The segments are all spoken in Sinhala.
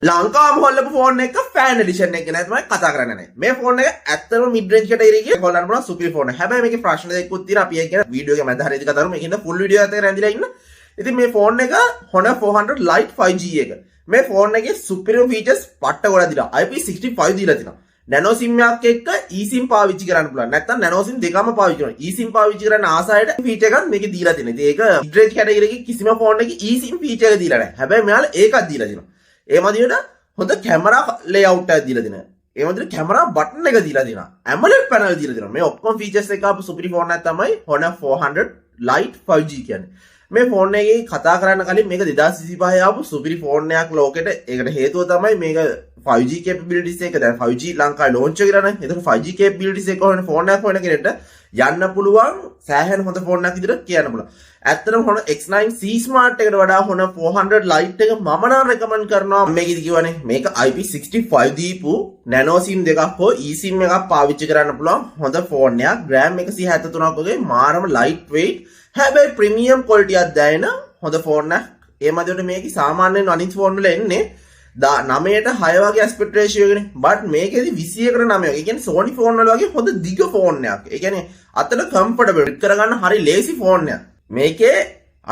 ලංකාව හොල්ලපු ෆෝන් එක ෆෑන් එඩිෂන් එක ගැන තමයි කතා කරන්නේ නැහැ. මේ ෆෝන් එක ඇත්තටම මිඩ් රේන්ජ් කැටගරි එකේ හොල්ලන්න පුළුවන් සුපිරි ෆෝන් එක. හැබැයි මේකේ ප්‍රශ්න දෙකකුත් තියෙනවා. අපි ඒක ගැන වීඩියෝ එක මැද හරියට කතා කරමු. මේකෙන්ද ෆුල් වීඩියෝ එකත් එක්ක රැඳිලා ඉන්න. ඉතින් මේ ෆෝන් එක Honor 400 Lite 5G එක. මේ ෆෝන් එකේ සුපිරිම ෆීචර්ස් පට්ට ගොඩක් දීලා. IP65 දීලා තිනවා. නැනෝ සිම් එකක් එක්ක eSIM පාවිච්චි කරන්න පුළුවන්. නැත්නම් නැනෝ සිම් දෙකම පාවිච්චි කරනවා. eSIM පාවිච්චි කරන ආසායට ෆීචර් එකක් මේකේ දීලා තියෙනවා. ඉතින් ඒක මිඩ් රේන්ජ් කැටගරි එකේ කිසිම ෆෝන් එකක eSIM ෆීචර් එක දීලා නැහැ. හැබැයි මෙයාලා ඒකක් දීලා තියෙනවා. ඒ මදියට හොඳ කැමරා ලේඅවුට් එකක් දීලා දෙනවා. ඒ වගේම කැමරා බටන් එක දීලා දෙනවා. AMOLED පැනල් දීලා දෙනවා. මේ ඔක්කොම ෆීචර්ස් එක ආපු සුපිරි ෆෝන් එකක් තමයි Honor 400 Lite 5G කියන්නේ. මේ ෆෝන් එකේ කතා කරන්න කලින් මේක 2025 ආපු සුපිරි ෆෝන් එකක් ලෝකෙට. ඒකට හේතුව තමයි මේක 5G capabilities එක දැන් 5G ලංකාවේ launch කරලා නැහැ. ඒතකොට 5G capabilities එක හොයන ෆෝන් එකක් හොයන කෙනෙක්ට යන්න පුළුවන් සෑහෙන හොඳ ෆෝන් එකක් විදිහට කියන්න පුළුවන්. ඇත්තටම Honor X9C Smart එකට වඩා Honor 400 Lite එක මම නම් රෙකමන්ඩ් කරනවා. මේකෙදි කියවනේ මේක IP65 දීපු nano SIM දෙකක් හෝ eSIM එකක් පාවිච්චි කරන්න පුළුවන් හොඳ ෆෝන් එකක්. RAM 173ක් වගේ මාරම light weight හැබැයි ප්‍රීමියම් ක්වොලිටි එකක් දැනෙන හොඳ ෆෝන් එකක්. ඒ මැදට මේක සාමාන්‍යයෙන් අනිත් ෆෝන් වල එන්නේ 9ට 6 වගේ aspect ratio එකනේ. බට් මේකෙදි 21ට 9 වගේ. ඒ කියන්නේ Sony ෆෝන් වල වගේ හොඳ දිග ෆෝන් එකක්. ඒ කියන්නේ අතට කම්ෆර්ටබල් කරගන්න හරි ලේසි ෆෝන් එකක්. මේකේ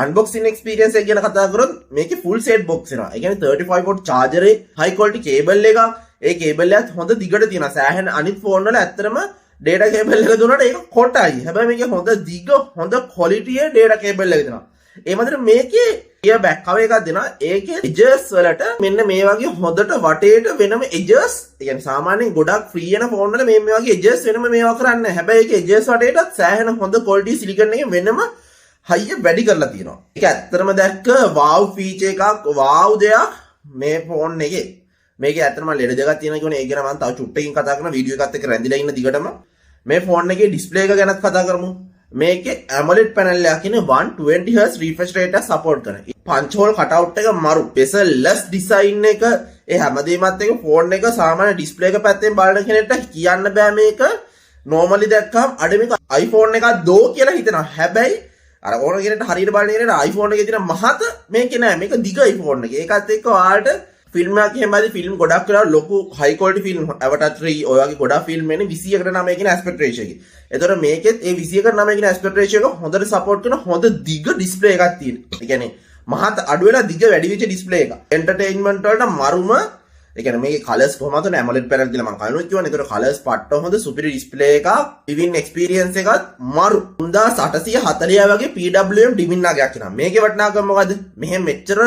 unboxing experience එක ගැන කතා කරොත් මේකේ full set box එනවා. ඒ කියන්නේ 35 watt charger එක, high quality cable එකක්. ඒ cable එකත් හොඳ දිගට තියෙනවා. සෑහෙන අනිත් ෆෝන් වල ඇත්තටම data cable එක දුන්නාට ඒක කොටයි. හැබැයි මේකේ හොඳ දිග හොඳ quality data cable එක දෙනවා. ඒ මතර මේකේ ear back cover එකක් දෙනවා. ඒකේ edges වලට මෙන්න මේ වගේ හොඳට වටේට වෙනම edges. ඒ කියන්නේ සාමාන්‍යයෙන් ගොඩක් free වෙන ෆෝන් වල මේ වගේ edges වෙනම මේවා කරන්නේ නැහැ. හැබැයි ඒකේ edges වටේටත් සෑහෙන හොඳ quality silicon එකේ වෙනම හයිය වැඩි කරලා තියෙනවා. ඒක ඇත්තටම දැක්ක wow feature එකක් wow දෙයක් මේ ෆෝන් එකේ. මේකේ ඇත්තටම ලෙඩ දෙකක් තියෙනවා කියන්නේ ඒක ගැන මම තව චුට්ටකින් කතා කරන වීඩියෝ එකත් එක්ක රැඳිලා ඉන්න දිගටම මේ ෆෝන් එකේ ඩිස්ප්ලේ එක ගැනත් කතා කරමු. මේකේ AMOLED පැනල් එකක් ඉන්නේ 120 Hz refresh rate එක support කරන. punch hole cutout එක මරු bezel-less design එක ඒ හැමදේමත් එක ෆෝන් එක සාමාන්‍ය ඩිස්ප්ලේ එක පැත්තෙන් බලන කෙනෙක්ට කියන්න බෑ මේක normally දැක්කම අඩ මේක iPhone එකක් දෝ කියලා හිතනවා. හැබැයි අර ඕන කෙනෙක්ට හරියට බලන කෙනෙක්ට iPhone එකේ තියෙන මහත මේකේ නෑ. මේක දිග iPhone එක. ඒකත් එක්ක ඔයාලට ෆිල්ම් එකක් එහෙම බැලි ෆිල්ම් ගොඩක් වෙලා ලොකු high quality ෆිල්ම් Avatar 3 ඔය වගේ ගොඩක් ෆිල්ම් එන්නේ 21කට 9 කියන aspect ratio එකේ. ඒතකොට මේකෙත් ඒ 21කට 9 කියන aspect ratio එක හොඳට support කරන හොඳ දිග display එකක් තියෙනවා. ඒ කියන්නේ මහත අඩු වෙලා දිග වැඩි වෙච්ච display එකක්. entertainment වලට මරුම ඒ කියන්නේ මේකේ colors කොහොමද තුන AMOLED panel කියලා මම කලිනුත් කිව්වනේ. ඒතකොට colors පට්ට හොඳ superior display එකක්. viewing experience එකත් මරු. 3840 වගේ PWM dimming නාගයක් එනවා. මේකේ වටිනාකම මොකද්ද? මෙහෙම මෙච්චර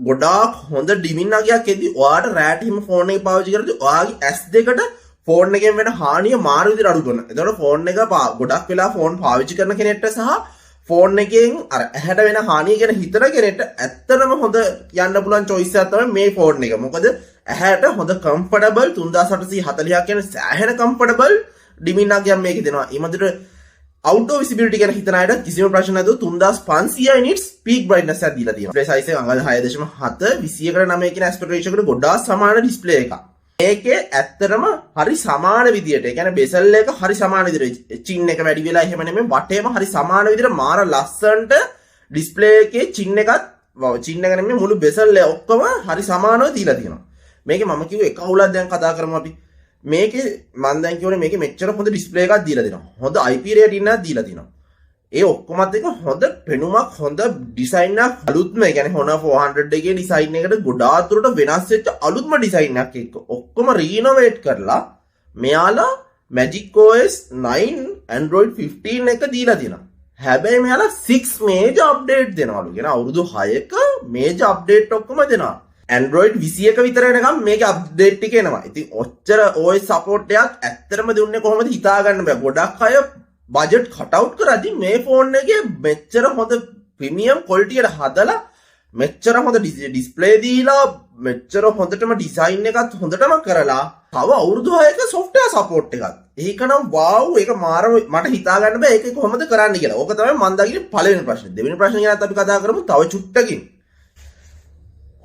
ගොඩාක් හොඳ ඩිමින් අගයක් එද්දි ඔයාට රෑට හිම ෆෝන් එක පාවිච්චි කරද්දී ඔයාගේ S2කට ෆෝන් එකෙන් වෙන හානිය මාරු විදිහට අඩු කරනවා. එතකොට ෆෝන් එක ගොඩක් වෙලා ෆෝන් පාවිච්චි කරන කෙනෙක්ට සහ ෆෝන් එකෙන් අර ඇහැට වෙන හානිය ගැන හිතන කෙනෙක්ට ඇත්තටම හොඳ යන්න පුළුවන් choice එකක් තමයි මේ ෆෝන් එක. මොකද ඇහැට හොඳ comfortable 3840 කියන සෑහෙන comfortable ඩිමින් අගයක් මේකේ දෙනවා. ඊමණට outdoor visibility ගැන හිතන අයට කිසිම ප්‍රශ්න නැතුව 3500 nits peak brightness එකක් දීලා තියෙනවා. display size එක අඟල් 6.7 21කට 9 කියන aspect ratio එකට ගොඩාක් සමාන display එකක්. මේකේ ඇත්තටම හරි සමාන විදියට, ඒ කියන්නේ bezel එක හරි සමාන විදියට, chin එක වැඩි වෙලා එහෙම නෙමෙයි වටේම හරි සමාන විදියට මාර ලස්සනට display එකේ chin එකත් chin එක නෙමෙයි මුළු bezel එක ඔක්කොම හරි සමානව දීලා තියෙනවා. මේකේ මම කිව්ව එක අවුලක් දැන් කතා කරමු අපි. මේකේ මම දැන් කියවනේ මේකේ මෙච්චර හොඳ ඩිස්ප්ලේ එකක් දීලා දෙනවා. හොඳ IP රේටින් එකක් දීලා තිනවා. ඒ ඔක්කොමත් එක හොඳ පෙනුමක් හොඳ ඩිසයින් එකක් අලුත්ම ඒ කියන්නේ Honor 400 එකේ ඩිසයින් එකට ගොඩාක් දුරට වෙනස් වෙච්ච අලුත්ම ඩිසයින් එකක් එක්ක ඔක්කොම රීනොවේට් කරලා මෙයාලා Magic OS 9 Android 15 එක දීලා තියෙනවා. හැබැයි මෙයාලා 6 මේජර් අප්ඩේට් දෙනවලු. කියන අවුරුදු 6ක මේජර් අප්ඩේට් ඔක්කොම දෙනවා. Android 21 විතර එනකම් මේකේ අප්ඩේට් ටික එනවා. ඉතින් ඔච්චර OS support එකක් ඇත්තටම දුන්නේ කොහොමද හිතා ගන්න බෑ. ගොඩක් අය බජට් කට් අවුට් කරද්දි මේ ෆෝන් එකේ මෙච්චර හොඳ ප්‍රීමියම් ක්වොලිටි එකට හදලා මෙච්චර හොඳ ඩිස්ප්ලේ දීලා මෙච්චර හොඳටම ඩිසයින් එකත් හොඳටම කරලා තව අවුරුදු 6ක software support එකක්. ඒකනම් wow ඒක මාරම මට හිතා ගන්න බෑ ඒක කොහොමද කරන්න කියලා. ඕක තමයි මම දකින්නේ පළවෙනි ප්‍රශ්නේ. දෙවෙනි ප්‍රශ්නේ ගැනත් අපි කතා කරමු තව චුට්ටකින්.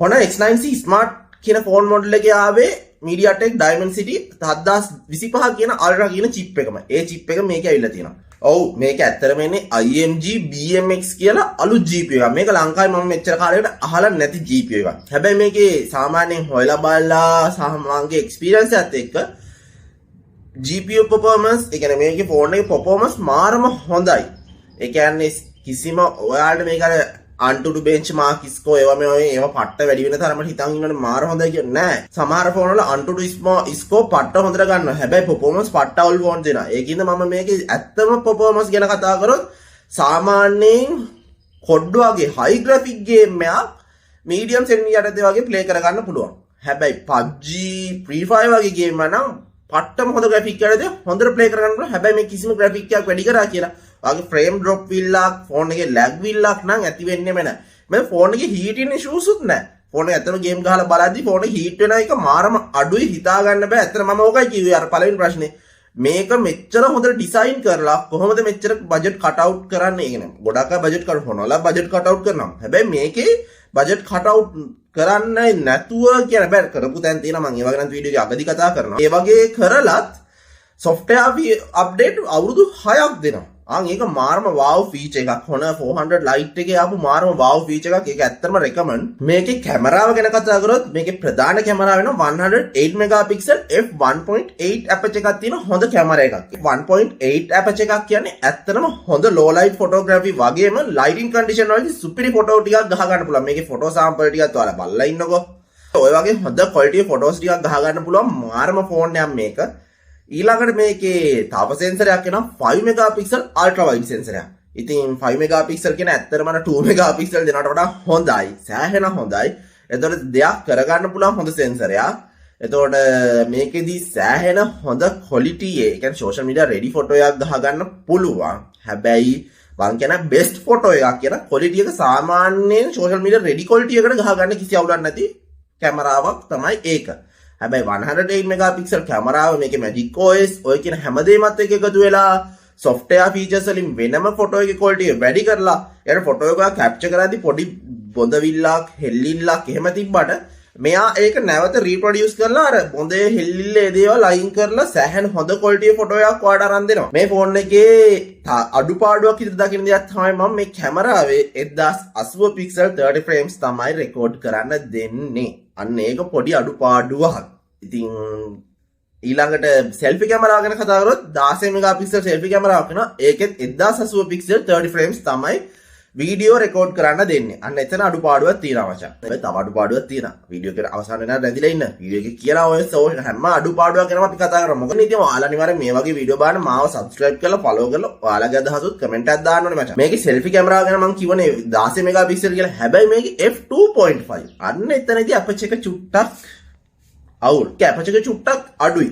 Honor X9C Smart කියන ෆෝන් මොඩල් එකේ ආවේ MediaTek Dimensity 7025 කියන Ultra කියන chip එකම. ඒ chip එක මේකේ ඇවිල්ලා තියෙනවා. ඔව් මේක ඇත්තටම එන්නේ IMG BMX කියලා අලුත් GPU එකක්. මේක ලංකාවේ මම මෙච්චර කාලයකට අහලා නැති GPU එකක්. හැබැයි මේකේ සාමාන්‍යයෙන් හොයලා බලලා සහ මගේ එක්ස්පීරියන්ස් එකත් එක්ක GPU performance, ඒ කියන්නේ මේකේ ෆෝන් එකේ performance මාරම හොඳයි. ඒ කියන්නේ කිසිම ඔයාලට මේක අර Antutu benchmark score ඒවා පට්ට වැඩි වෙන තරමට හිතන් ඉන්නවනේ මාර හොඳයි කියන්නේ නෑ. සමහර ෆෝන් වල Antutu score පට්ට හොඳට ගන්නවා. හැබැයි performance පට්ට අවුල් ෆෝන් දෙනවා. ඒකින්ද මම මේකේ ඇත්තම performance ගැන කතා කරොත් සාමාන්‍යයෙන් කොඩ් වගේ high graphic game එකක් medium setting යටතේ වගේ play කරගන්න පුළුවන්. හැබැයි PUBG, Free Fire වගේ game එක නම් පට්ටම හොඳ graphic යටතේ හොඳට play කරගන්න පුළුවන්. හැබැයි මේ කිසිම graphic එකක් වැඩි කරා කියලා වගේ frame drop විල්ලක් ෆෝන් එකේ lag විල්ලක් නම් ඇති වෙන්නේම නැහැ. මේ ෆෝන් එකේ heating issues උත් නැහැ. ෆෝන් එක ඇත්තම ගේම් ගහලා බලද්දි ෆෝන් එක heat වෙන එක මාරම අඩුයි හිතා ගන්න බෑ. ඇත්තට මම ඕකයි කිව්වේ අර පළවෙනි ප්‍රශ්නේ. මේක මෙච්චර හොඳට ඩිසයින් කරලා කොහොමද මෙච්චර බජට් කට් අවුට් කරන්නේ කියන ගොඩක් අය බජට් කට් කරනවා බජට් කට් අවුට් කරනවා. හැබැයි මේකේ බජට් කට් අවුට් කරන්නේ නැතුව කියන බෑ කරපු තැන් තියෙනවා. මම ඒ වගේ නම් වීඩියෝ එකේ අගදී කතා කරනවා. ඒ වගේ කරලත් software update අවුරුදු 6ක් දෙනවා. ඒක මාරම wow feature එකක්. Honor 400 Lite එකේ ආපු මාරම wow feature එකක්. ඒක ඇත්තටම recommend. මේකේ කැමරාව ගැන කතා කරොත් මේකේ ප්‍රධාන කැමරාව වෙනවා 108 megapixel f1.8 aperture එකක් තියෙන හොඳ කැමරා එකක්. 1.8 aperture එකක් කියන්නේ ඇත්තටම හොඳ low light photography වගේම lighting condition වලදී superior photo ටිකක් ගහ ගන්න පුළුවන්. මේකේ photo sample ටිකක් ඔයාලා බලලා ඉන්නකෝ. ඔය වගේ හොඳ quality photos ටිකක් ගහ ගන්න පුළුවන් මාරම ෆෝන් එකක් මේක. ඊළඟට මේකේ තව සෙන්සරයක් එනවා 5 megapixel ultra wide සෙන්සරයක්. ඉතින් 5 megapixel කියන ඇත්තටම 2 megapixel දෙනවට වඩා හොඳයි. සෑහෙන හොඳයි. එතකොට දෙයක් කරගන්න පුළුවන් හොඳ සෙන්සරයක්. එතකොට මේකෙදි සෑහෙන හොඳ quality ඒ කියන්නේ social media ready photo එකක් ගහගන්න පුළුවන්. හැබැයි මං කියන best photo එකක් කියන quality එක සාමාන්‍යයෙන් social media ready quality එකට ගහගන්න කිසි අවුලක් නැති කැමරාවක් තමයි ඒක. හැබැයි 108 megapixel කැමරාව මේකේ Magic OS ඔය කියන හැමදේමත් එක්ක එකතු වෙලා software features වලින් වෙනම ෆොටෝ එකේ quality වැඩි කරලා ඊට ෆොටෝ එක capture කරද්දී පොඩි බොඳවිල්ලක් හෙල්ලිල්ලක් එහෙම තිබ්බට මෙයා ඒක නැවත reproduce කරලා අර බොඳේ හෙල්ලිල්ල ඒ දේවල් අයින් කරලා සෑහෙන හොඳ quality ෆොටෝ එකක් ඔයාලට අරන් දෙනවා. මේ ෆෝන් එකේ අඩුපාඩුවක් විතර දකින්න දෙයක් තමයි මම මේ කැමරාවේ 1080 pixel 30 frames තමයි record කරන්න දෙන්නේ. අන්න ඒක පොඩි අඩුපාඩුවක්. ඉතින් ඊළඟට selfie කැමරාව ගැන කතා කරොත් 16 megapixel selfie කැමරාවක් වෙනවා. ඒකෙත් 1080 pixel 30 frames තමයි වීඩියෝ රෙකෝඩ් කරන්න දෙන්නේ. අන්න එතන අඩුපාඩුවක් තියෙනවා මචං. හැබැයි තව අඩුපාඩුවක් තියෙනවා. වීඩියෝ එක අවසන් වෙනකන් රැඳිලා ඉන්න. වීඩියෝ එකේ කියලා ඔය හැම අඩුපාඩුවක් ගැනම අපි කතා කරමු. මොකද ඉතින් ඔයාලා අනිවාර්යෙන් මේ වගේ වීඩියෝ බලන්න මාව subscribe කරලා follow කරලා ඔයාලගේ අදහසුත් comment එකක් දාන්න ඕනේ මචං. මේකේ selfie කැමරාව ගැන මම කිව්වනේ 16 megapixel කියලා. හැබැයි මේකේ f2.5. අන්න එතනදී aperture එක චුට්ටක් අවුල්. aperture එක චුට්ටක් අඩුයි.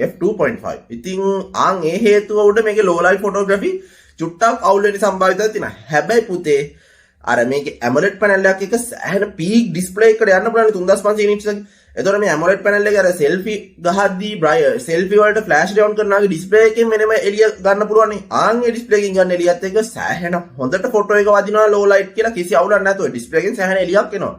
f2.5. ඉතින් ඒ හේතුව උඩ මේකේ low light photography චුට්ටක් අවුල් වෙන සම්භාවිතයක් තියෙනවා. හැබැයි පුතේ අර මේකේ AMOLED panel එකක් එක සෑහෙන peak display එකට යන්න පුළුවන් 3500 nits එකක්. එතකොට මේ AMOLED panel එකේ අර selfie ගහද්දී selfie වලට flash down කරනාගේ display එකෙන් වෙනම එළිය ගන්න පුළුවන් නේ. ඒ display එකෙන් ගන්න එළියත් එක්ක සෑහෙන හොඳට photo එක වදිනවා low light කියලා කිසි අවුලක් නැතුව display එකෙන් සෑහෙන එළියක් එනවා.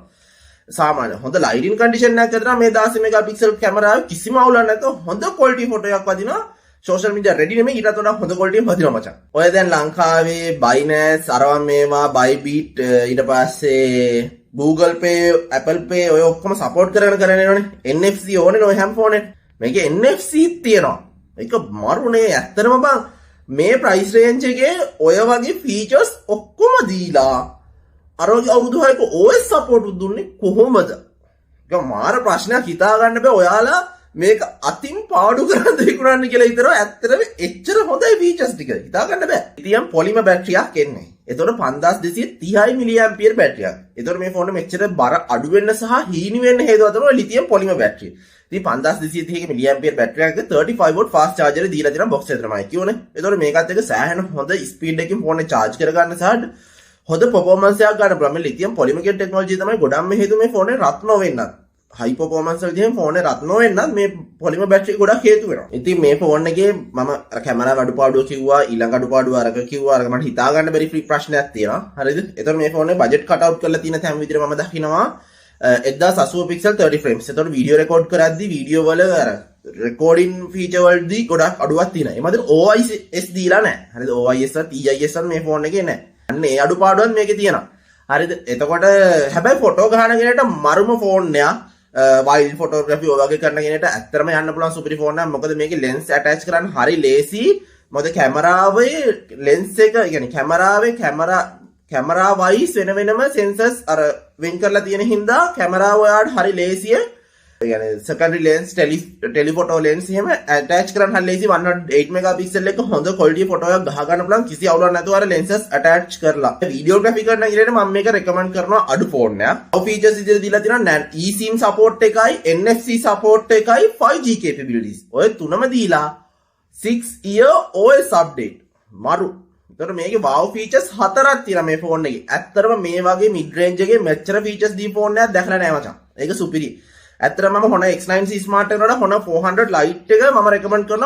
සාමාන්‍ය හොඳ lighting condition එකක් අතර මේ 16 megapixel කැමරාවේ කිසිම අවුලක් නැතුව හොඳ quality photo එකක් වදිනවා. social media ready නෙමෙයි ඊටත් වඩා හොඳ quality එකක් වදිනවා මචං. ඔය දැන් ලංකාවේ Binance අරවන් මේවා Bybit ඊට පස්සේ Google Pay Apple Pay ඔය ඔක්කොම support කරගෙන එනවනේ. NFC ඕනේ නෝ හැම ෆෝන් එකේ. මේකේ NFC තියෙනවා. ඒක මරුනේ ඇත්තටම බං මේ price range එකේ ඔය වගේ features ඔක්කොම දීලා අර වගේ අවුරුදු 6ක OS support දුන්නේ කොහොමද? ඒක මාර ප්‍රශ්නයක් හිතා ගන්න බෑ. ඔයාලා මේක අතින් පාඩු කරන් දෙකුණන්නේ කියලා හිතනවා. ඇත්තටම එච්චර හොඳයි features ටික හිතා ගන්න බෑ. ලිතියම් පොලිමර් බැටරියක් එන්නේ. ඒතකොට 5230 mAh බැටරියක්. ඒතකොට මේ ෆෝන් එක මෙච්චර බර අඩු වෙන්න සහ හීනි වෙන්න හේතුව තමයි ලිතියම් පොලිමර් බැටරිය. ඉතින් 5230 mAh බැටරියක් 35 watt fast charger දීලා තියෙන box එක තමයි කියෝනේ. ඒතකොට මේකත් එක්ක සෑහෙන හොඳ ස්පීඩ් එකකින් ෆෝන් එක charge කරගන්න සහ හොඳ performance එකක් ගන්න පුළුවන්. මේ ලිතියම් පොලිමර් ටෙක්නොලොජි තමයි ගොඩක්ම හේතුව මේ ෆෝන් එක රත් නොවෙන්නත්. high performance වලදී ෆෝන් එක රත් නොවෙන්නත් මේ පොලිමර් බැටරි ගොඩක් හේතු වෙනවා. ඉතින් මේ ෆෝන් එකේ මම කැමරාව අඩුපාඩුව කිව්වා, ඊළඟ අඩුපාඩුව අරක කිව්වා. අරක මට හිතා ගන්න බැරි ප්‍රශ්නයක් තියෙනවා. හරිද? එතකොට මේ ෆෝන් එක බජට් කට් අවුට් කරලා තියෙන තැන් විදිහට මම දකිනවා 1080 pixel 30 frames. එතකොට වීඩියෝ රෙකෝඩ් කරද්දී වීඩියෝ වල අර රෙකෝඩින් ෆීචර් වලදී ගොඩක් අඩුවක් තියෙනවා. ඒ මතර OIS දීලා නැහැ. හරිද? OIS TIS මේ ෆෝන් එකේ නැහැ. අන්න ඒ අඩුපාඩුවක් මේකේ තියෙනවා. හරිද? එතකොට හැබැයි ෆොටෝ ගහන කෙනට මරුම ෆෝන් එකක්. වයිල්ඩ් ෆොටෝග්‍රැෆි ඔය වගේ කරන කෙනට ඇත්තටම යන්න පුළුවන් සුපිරි ෆෝන් එකක්. මොකද මේකේ ලෙන්ස් ඇටච් කරන්න හරි ලේසි. මොකද කැමරාවේ ලෙන්ස් එක يعني කැමරා වයිස් වෙනම සෙන්සර්ස් අර වෙන් කරලා තියෙන හින්දා කැමරාව ඔයාලට හරි ලේසිය يعني secondary lens telephoto lens එහෙම attach කරන්න හරි ලේසි 108 megapixel එක හොඳ quality photo එකක් ගහ ගන්න පුළුවන් කිසි අවුලක් නැතුව අර lenses attach කරලා videography කරන ඉරේට මම මේක recommend කරනවා අඩු phone එකක්. ඔය features ඉතින් දීලා තියෙනවා eSIM support එකයි NFC support එකයි 5G capabilities. ඔය තුනම දීලා 6 year OS update. මරු. ඒතර මේකේ wow features හතරක් තියෙනවා මේ phone එකේ. ඇත්තටම මේ වගේ mid range එකේ මෙච්චර features දී phone එකක් දැකලා නැහැ මචං. ඒක සුපිරි. ඇත්තටම මම Honor X9C smart එකට වඩා Honor 400 Lite එක මම recommend කරනවා.